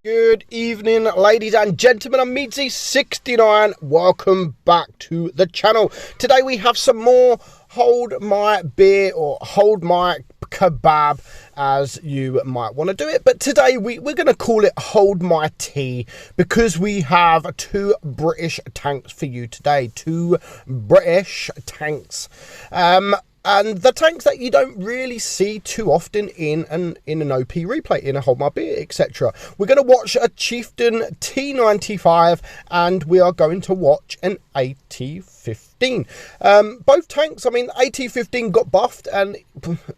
Good evening, ladies and gentlemen. I'm meadsy69. Welcome back to the channel. Today we have some more hold my beer or hold my kebab, as you might want to do it. But today we're going to call it hold my tea, because we have two British tanks for you today. Two British tanks. And the tanks that you don't really see too often in an OP replay, in a hold my beer, etc. We're going to watch a Chieftain T95, and we are going to watch an AT15. Both tanks, I mean, AT15 got buffed, and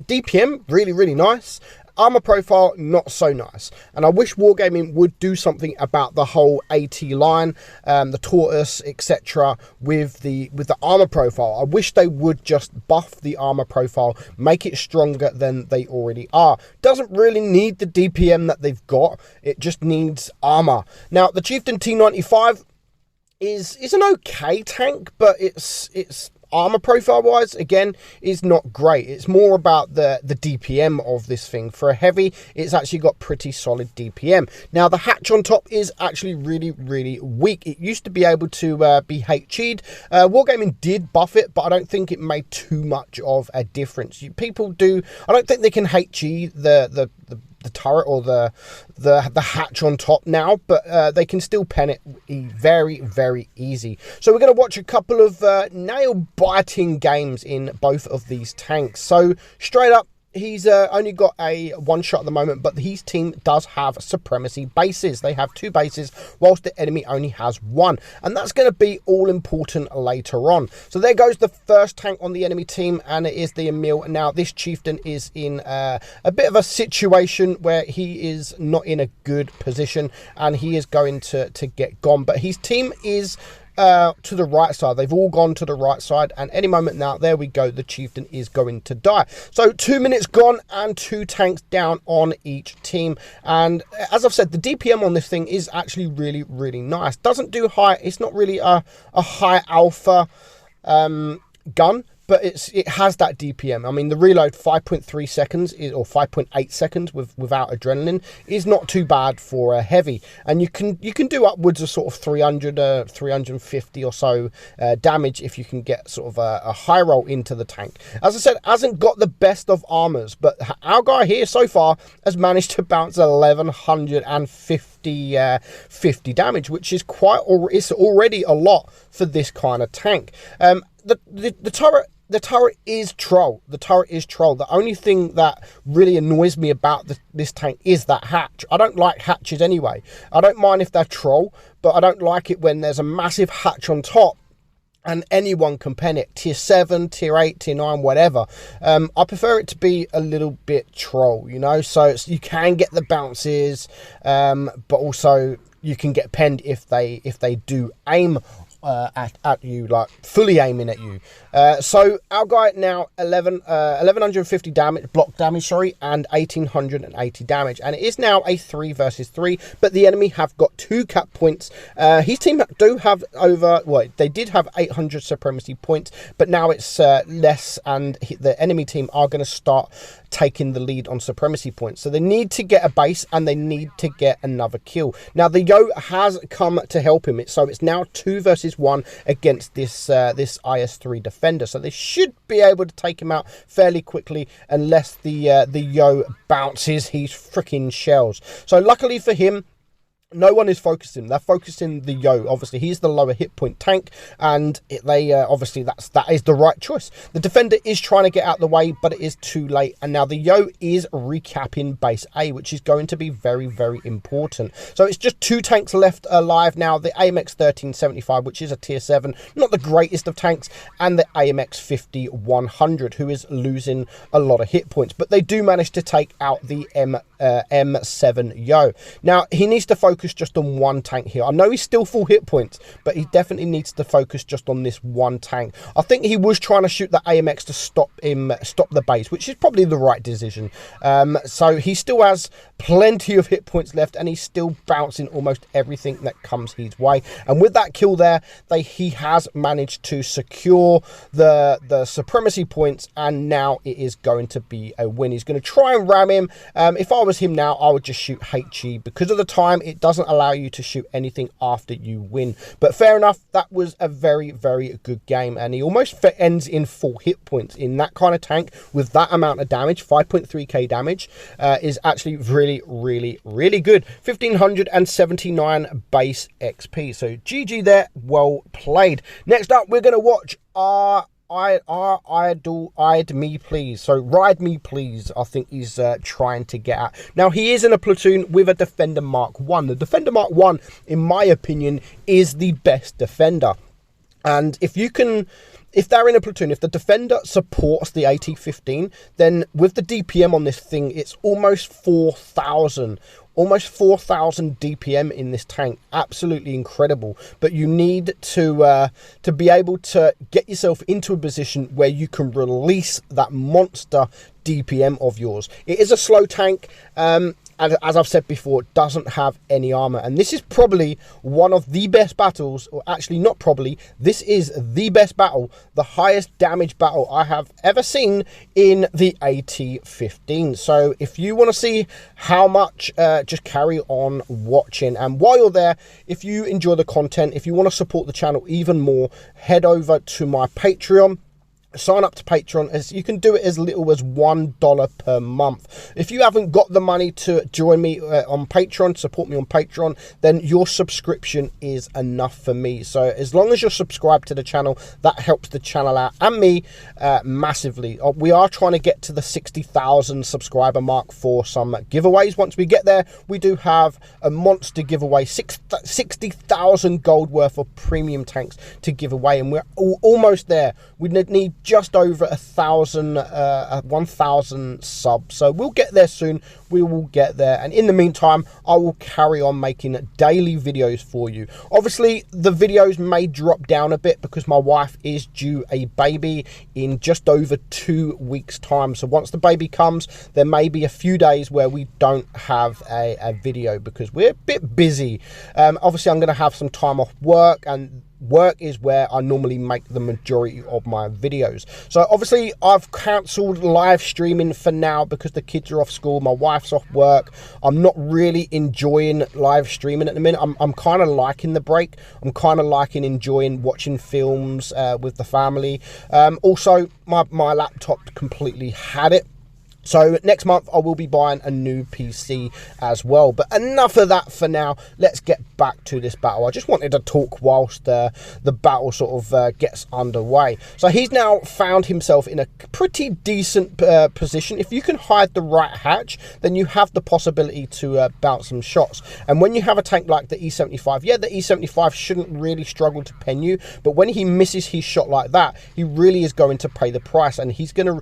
DPM, really nice. Armor profile, not so nice. And I wish Wargaming would do something about the whole AT line, the tortoise, etc. with the armor profile. I wish they would just buff the armor profile, make it stronger than they already are. Doesn't really need the DPM that they've got. It just needs armor. Now, the Chieftain T95 is an okay tank, but it's armor profile wise, again, is not great. It's more about the DPM of this thing. For a heavy, it's actually got pretty solid DPM. Now, the hatch on top is actually really weak. It used to be able to be HE'd. Wargaming did buff it, but I don't think it made too much of a difference. People do, I don't think they can HE the turret or the hatch on top now, but they can still pen it very easy. So we're going to watch a couple of nail biting games in both of these tanks. So straight up, he's only got a one shot at the moment, but his team does have supremacy bases. They have two bases, whilst the enemy only has one. And that's going to be all important later on. So there goes the first tank on the enemy team, and it is the Emil. Now, this Chieftain is in a bit of a situation where he is not in a good position, and he is going to get gone. But his team is to the right side. They've all gone to the right side, and any moment now, there we go, the Chieftain is going to die. So 2 minutes gone and two tanks down on each team. And as I've said, the DPM on this thing is actually really nice. Doesn't do high, it's not really a high alpha gun, but it has that DPM. I mean, the reload 5.3 seconds or 5.8 seconds without adrenaline is not too bad for a heavy, and you can do upwards of sort of 300 350 or so damage if you can get sort of a high roll into the tank. As I said, hasn't got the best of armors, but our guy here so far has managed to bounce 1150 damage, which is it's already a lot for this kind of tank. The turret is troll. The turret is troll. The only thing that really annoys me about this tank is that hatch. I don't like hatches anyway. I don't mind if they're troll, but I don't like it when there's a massive hatch on top and anyone can pen it. Tier 7, tier 8, tier 9, whatever. I prefer it to be a little bit troll, you know, so you can get the bounces, but also you can get penned if they do aim at you, like fully aiming at you. So our guy now 1150 damage, block damage, sorry, and 1880 damage, and it is now a 3 versus 3, but the enemy have got 2 cap points. His team do have they did have 800 supremacy points, but now it's less, and the enemy team are going to start taking the lead on supremacy points. So they need to get a base, and they need to get another kill. Now the Yo has come to help him, so it's now 2 versus 1 against this IS-3 defender. So they should be able to take him out fairly quickly, unless the Yo bounces his freaking shells. So luckily for him, no one is focusing. They're focusing the Yo. Obviously, he's the lower hit point tank, and they obviously that is the right choice. The defender is trying to get out the way, but it is too late. And now the Yo is recapping base A, which is going to be very important. So it's just 2 tanks left alive now. The AMX 1375, which is a tier 7, not the greatest of tanks, and the AMX 50-100, who is losing a lot of hit points. But they do manage to take out the M7 Yo. Now he needs to focus focus just on one tank here. I know he's still full hit points, but he definitely needs to focus just on this one tank. I think he was trying to shoot the AMX to stop the base, which is probably the right decision. So he still has plenty of hit points left, and he's still bouncing almost everything that comes his way. And with that kill there, he has managed to secure the supremacy points, and now it is going to be a win. He's going to try and ram him. If I was him now, I would just shoot HE. Because of the time, it doesn't allow you to shoot anything after you win. But fair enough, that was a very, very good game, and he almost ends in full hit points. In that kind of tank with that amount of damage, 5.3k damage, is actually really, really, really good. 1579 base XP. So GG there, well played. Next up, we're going to watch Ride Me Please. So Ride Me Please, I think he's trying to get at. Now, he is in a platoon with a Defender Mark 1. The Defender Mark 1, in my opinion, is the best defender. And if they're in a platoon, if the defender supports the AT-15, then with the DPM on this thing, it's almost 4,000. Almost 4,000 DPM in this tank. Absolutely incredible. But you need to be able to get yourself into a position where you can release that monster DPM of yours. It is a slow tank. And as I've said before, it doesn't have any armor. And this is probably one of the best battles, or actually not probably, this is the best battle, the highest damage battle I have ever seen in the AT-15. So if you want to see how much, just carry on watching. And while you're there, if you enjoy the content, if you want to support the channel even more, head over to my Patreon. Sign up to Patreon, as you can do it as little as $1 per month. If you haven't got the money to join me on Patreon, support me on Patreon, then your subscription is enough for me. So as long as you're subscribed to the channel, that helps the channel out and me massively. We are trying to get to the 60,000 subscriber mark for some giveaways. Once we get there, we do have a monster giveaway, 60,000 gold worth of premium tanks to give away, and we're almost there. We need just over 1,000 subs, so we'll get there soon. We will get there, and in the meantime, I will carry on making daily videos for you. Obviously, the videos may drop down a bit because my wife is due a baby in just over 2 weeks time. So once the baby comes, there may be a few days where we don't have a video because we're a bit busy. Obviously, I'm going to have some time off work, and work is where I normally make the majority of my videos. So obviously I've cancelled live streaming for now because the kids are off school, my wife's off work. I'm not really enjoying live streaming at the minute. I'm kind of liking the break. I'm kind of liking enjoying watching films with the family. Also, my laptop completely had it. So next month I will be buying a new PC as well. But enough of that for now. Let's get back to this battle. I just wanted to talk whilst the battle sort of gets underway. So he's now found himself in a pretty decent position. If you can hide the right hatch, then you have the possibility to bounce some shots. And when you have a tank like the E75, yeah, the E75 shouldn't really struggle to pen you, but when he misses his shot like that, he really is going to pay the price, and he's going to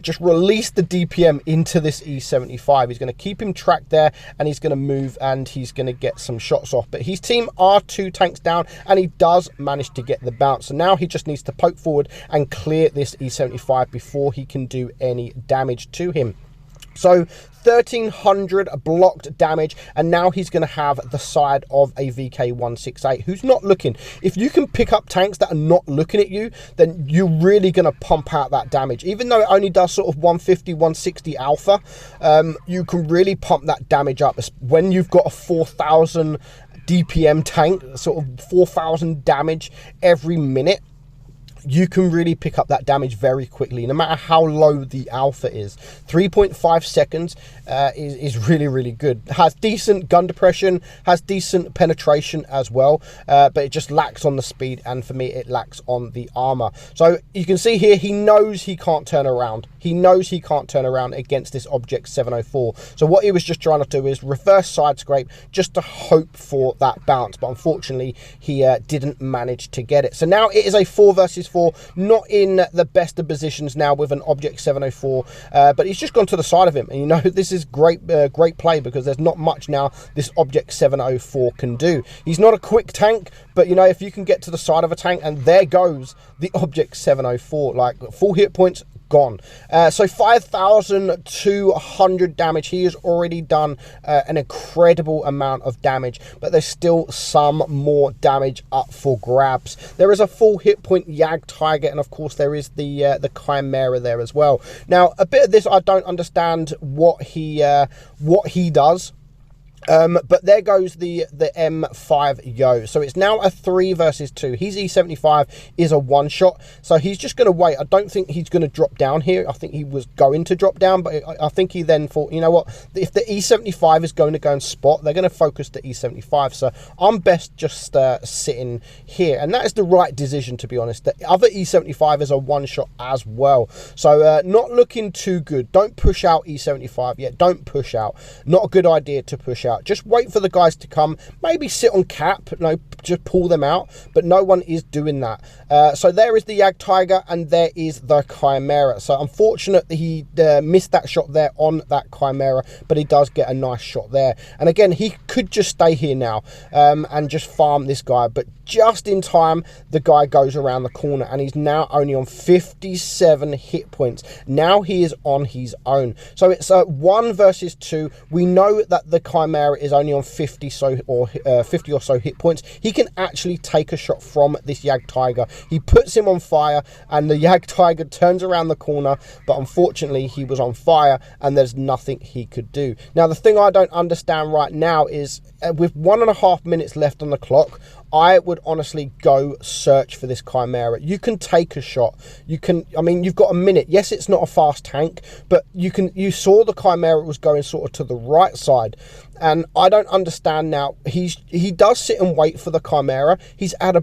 just release the DPM into this E75. He's going to keep him tracked there, and he's going to move, and he's going to get some shots off. But his team are 2 tanks down, and he does manage to get the bounce. So now he just needs to poke forward and clear this E75 before he can do any damage to him. So 1,300 blocked damage, and now he's going to have the side of a VK168 who's not looking. If you can pick up tanks that are not looking at you, then you're really going to pump out that damage. Even though it only does sort of 150, 160 alpha, you can really pump that damage up. When you've got a 4,000 DPM tank, sort of 4,000 damage every minute, you can really pick up that damage very quickly, no matter how low the alpha is. 3.5 seconds is really, really good. Has decent gun depression, has decent penetration as well, but it just lacks on the speed, and for me, it lacks on the armor. So you can see here, he knows he can't turn around. He knows he can't turn around against this Object 704. So what he was just trying to do is reverse side scrape just to hope for that bounce, but unfortunately, he didn't manage to get it. So now it is a 4 versus 4 704, not in the best of positions now with an object 704, but he's just gone to the side of him. And you know, this is great play, because there's not much now this object 704 can do. He's not a quick tank, but you know, if you can get to the side of a tank, and there goes the object 704, like full hit points, gone. So 5,200 damage. He has already done an incredible amount of damage, but there's still some more damage up for grabs. There is a full hit point Yag Tiger, and of course there is the Chimera there as well. Now, a bit of this I don't understand what he does. But there goes the M5 Yo. So it's now a 3 versus 2. His E75 is a one-shot, so he's just going to wait. I don't think he's going to drop down here. I think he was going to drop down, but I think he then thought, you know what, if the E75 is going to go and spot, they're going to focus the E75. So I'm best just sitting here, and that is the right decision, to be honest. The other E75 is a one-shot as well, so not looking too good. Don't push out E75 yet. Don't push out. Not a good idea to push out. Just wait for the guys to come, maybe sit on cap, no, just pull them out, but no one is doing that. So there is the Yag Tiger, and there is the Chimera. So unfortunately he missed that shot there on that Chimera, but he does get a nice shot there. And again, he could just stay here now and just farm this guy, but just in time the guy goes around the corner, and he's now only on 57 hit points. Now he is on his own, so it's a 1 versus 2. We know that the Chimera is only on 50 or so hit points. He can actually take a shot from this Yag Tiger. He puts him on fire, and the Yag Tiger turns around the corner, but unfortunately he was on fire, and there's nothing he could do. Now, the thing I don't understand right now is with 1.5 minutes left on the clock, I would honestly go search for this Chimera. You can take a shot. You can, I mean, you've got a minute. Yes, it's not a fast tank, but you saw the Chimera was going sort of to the right side. And I don't understand now. He does sit and wait for the Chimera. He's had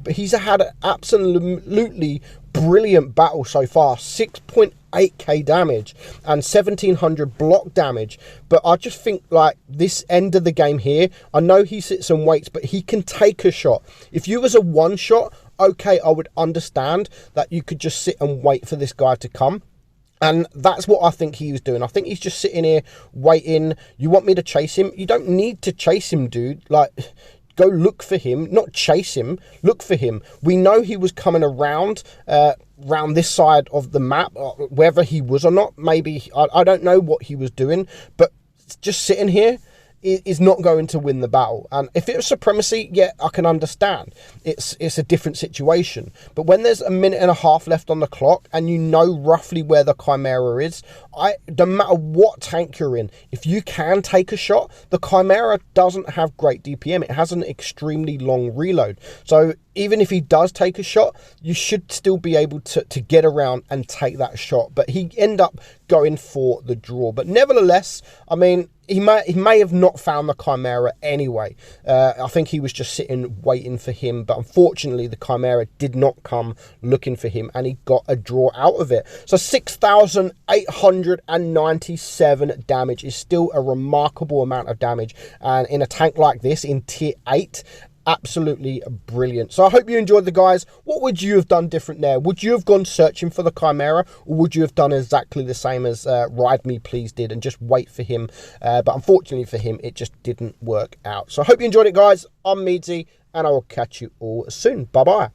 an absolutely brilliant battle so far. 6.8k damage and 1,700 block damage. But I just think, like, this end of the game here, I know he sits and waits, but he can take a shot. If you was a one shot, okay, I would understand that you could just sit and wait for this guy to come. And that's what I think he was doing. I think he's just sitting here waiting. You want me to chase him? You don't need to chase him, dude. Like, go look for him, not chase him. Look for him. We know he was coming around this side of the map, whether he was or not. Maybe, I don't know what he was doing, but just sitting here is not going to win the battle. And if it was supremacy, yeah, I can understand. It's a different situation. But when there's 1.5 minutes left on the clock, and you know roughly where the Chimera is, no matter what tank you're in, if you can take a shot, the Chimera doesn't have great DPM. It has an extremely long reload. So even if he does take a shot, you should still be able to get around and take that shot. But he ended up going for the draw. But nevertheless, I mean, he may have not found the Chimera anyway. I think he was just sitting waiting for him, but unfortunately the Chimera did not come looking for him, and he got a draw out of it. So 6,897 damage is still a remarkable amount of damage, and in a tank like this in tier 8, absolutely brilliant. So I hope you enjoyed the guys. What would you have done different there? Would you have gone searching for the Chimera, or would you have done exactly the same as Ride Me Please did and just wait for him? But unfortunately for him, it just didn't work out. So I hope you enjoyed it, guys. I'm Meadsy, and I will catch you all soon. Bye bye.